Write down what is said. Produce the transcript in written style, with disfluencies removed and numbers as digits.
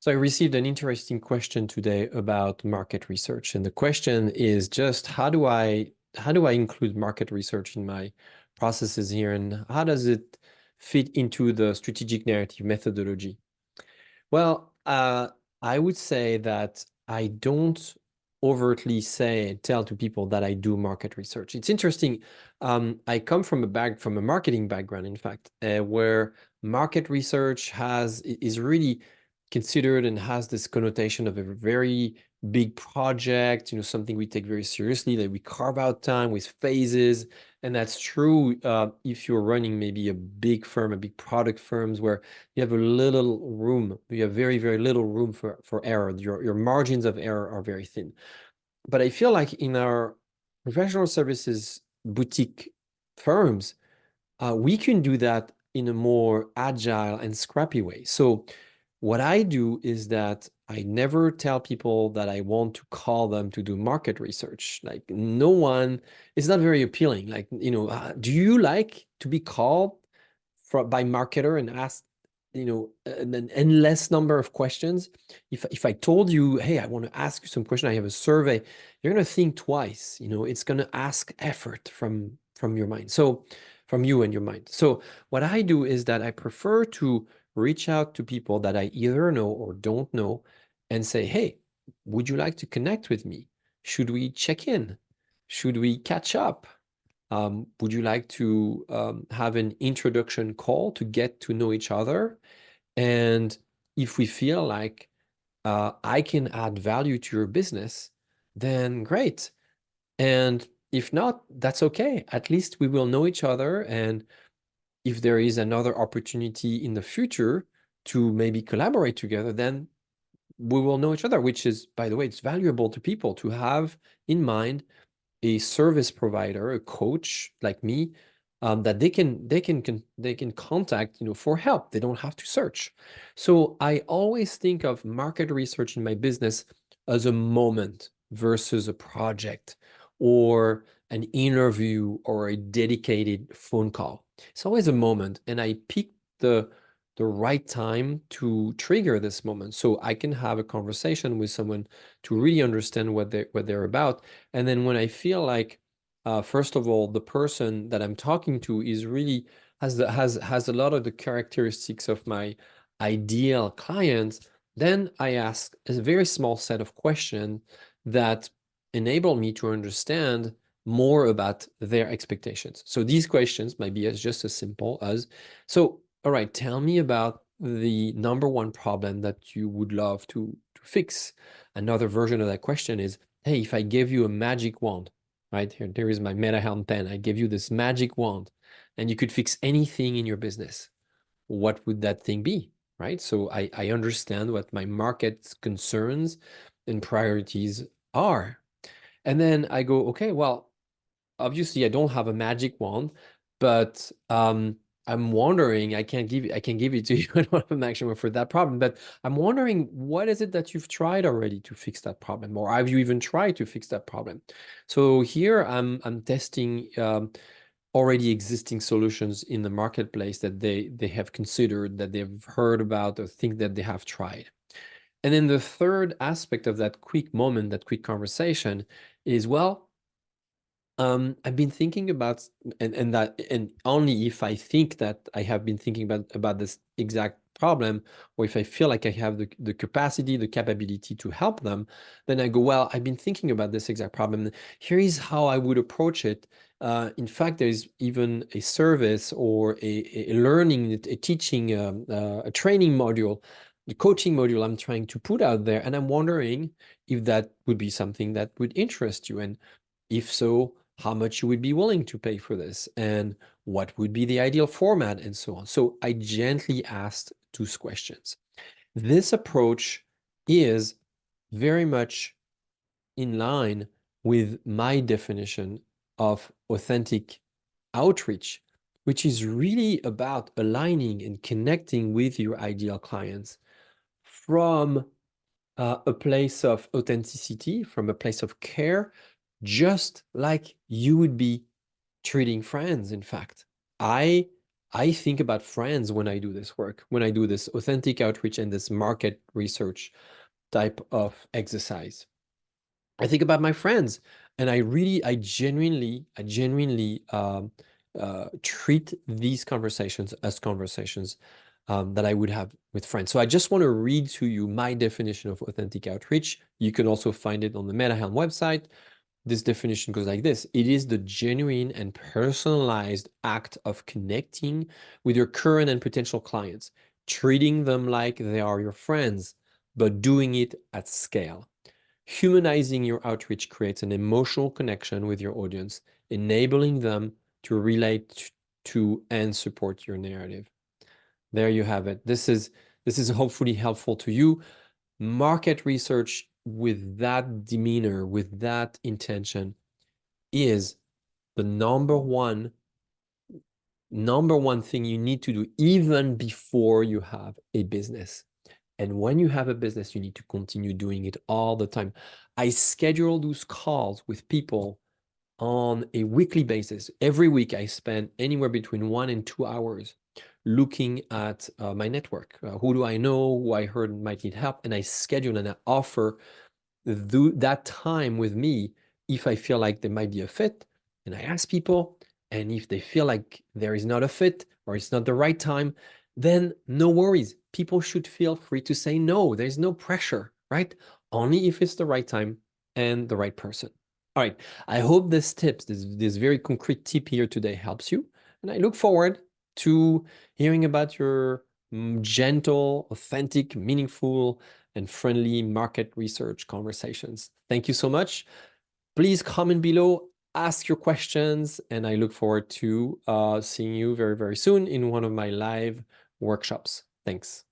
So I received an interesting question today about market research, and the question is just how do I include market research in my processes here, and how does it fit into the strategic narrative methodology? Well, I would say that I don't overtly tell to people that I do market research. It's interesting. I come from a marketing background, in fact, where market research is really considered and has this connotation of a very big project, something we take very seriously, that we carve out time with phases. And that's true if you're running maybe a big firm, a big product firms where you have very, very little room for error. Your margins of error are very thin. But I feel like in our professional services boutique firms, we can do that in a more agile and scrappy way. So what I do is that I never tell people that I want to call them to do market research. Like no one, it's not very appealing. Like, do you like to be called by marketer and asked, an endless number of questions? If I told you, hey, I want to ask you some question, I have a survey, you're going to think twice. It's going to ask effort from your mind. So from you and your mind. So what I do is that I prefer to reach out to people that I either know or don't know and say, hey, would you like to connect with me? Should we check in? Should we catch up? Would you like to have an introduction call to get to know each other? And if we feel like I can add value to your business, then great. And if not, that's okay. At least we will know each other. And if there is another opportunity in the future to maybe collaborate together, then we will know each other, which is, by the way, it's valuable to people to have in mind a service provider, a coach like me, that they can contact, for help. They don't have to search. So I always think of market research in my business as a moment versus a project or an interview or a dedicated phone call. It's always a moment, and I pick the right time to trigger this moment so I can have a conversation with someone to really understand what they're about. And then when I feel like, first of all, the person that I'm talking to is really has a lot of the characteristics of my ideal client, then I ask a very small set of questions that enable me to understand more about their expectations. So these questions might be just as simple as, so, all right, tell me about the number one problem that you would love to fix. Another version of that question is, hey, if I gave you a magic wand, right? There is my MetaHelm pen. I give you this magic wand and you could fix anything in your business. What would that thing be, right? So I understand what my market's concerns and priorities are. And then I go, okay, well, obviously I don't have a magic wand, but I'm wondering, I can give it to you. I don't have a maximum for that problem, but I'm wondering, what is it that you've tried already to fix that problem, or have you even tried to fix that problem? So here I'm testing already existing solutions in the marketplace that they have considered, that they've heard about, or think that they have tried. And then the third aspect of that quick moment, that quick conversation is, well, I've been thinking about, and only if I think that I have been thinking about this exact problem, or if I feel like I have the capacity, the capability to help them, then I go, well, I've been thinking about this exact problem. Here is how I would approach it. In fact, there is even a service or a learning, a teaching, a training module, the coaching module I'm trying to put out there, and I'm wondering if that would be something that would interest you, and if so, how much you would be willing to pay for this, and what would be the ideal format, and so on. So I gently asked two questions. This approach is very much in line with my definition of authentic outreach, which is really about aligning and connecting with your ideal clients from a place of authenticity, from a place of care, just like you would be treating friends. In fact, I I think about friends when I do this work, when I do this authentic outreach and this market research type of exercise. I think about my friends, and I genuinely treat these conversations as conversations that I would have with friends. So I just want to read to you my definition of authentic outreach. You can also find it on the MetaHelm website. This definition goes like this: it is the genuine and personalized act of connecting with your current and potential clients, treating them like they are your friends, but doing it at scale. Humanizing your outreach creates an emotional connection with your audience, enabling them to relate to and support your narrative. There you have it. This is hopefully helpful to you. Market research with that demeanor, with that intention, is the number one thing you need to do even before you have a business. And when you have a business, you need to continue doing it all the time. I schedule those calls with people on a weekly basis. Every week, I spend anywhere between 1 and 2 hours looking at my network. Who do I know, who I heard might need help? And I schedule and I offer that time with me if I feel like there might be a fit. And I ask people, and if they feel like there is not a fit or it's not the right time, then no worries. People should feel free to say no. There's no pressure, right? Only if it's the right time and the right person. All right. I hope this very concrete tip here today helps you. And I look forward to hearing about your gentle, authentic, meaningful, and friendly market research conversations. Thank you so much. Please comment below, ask your questions, and I look forward to seeing you very, very soon in one of my live workshops. Thanks.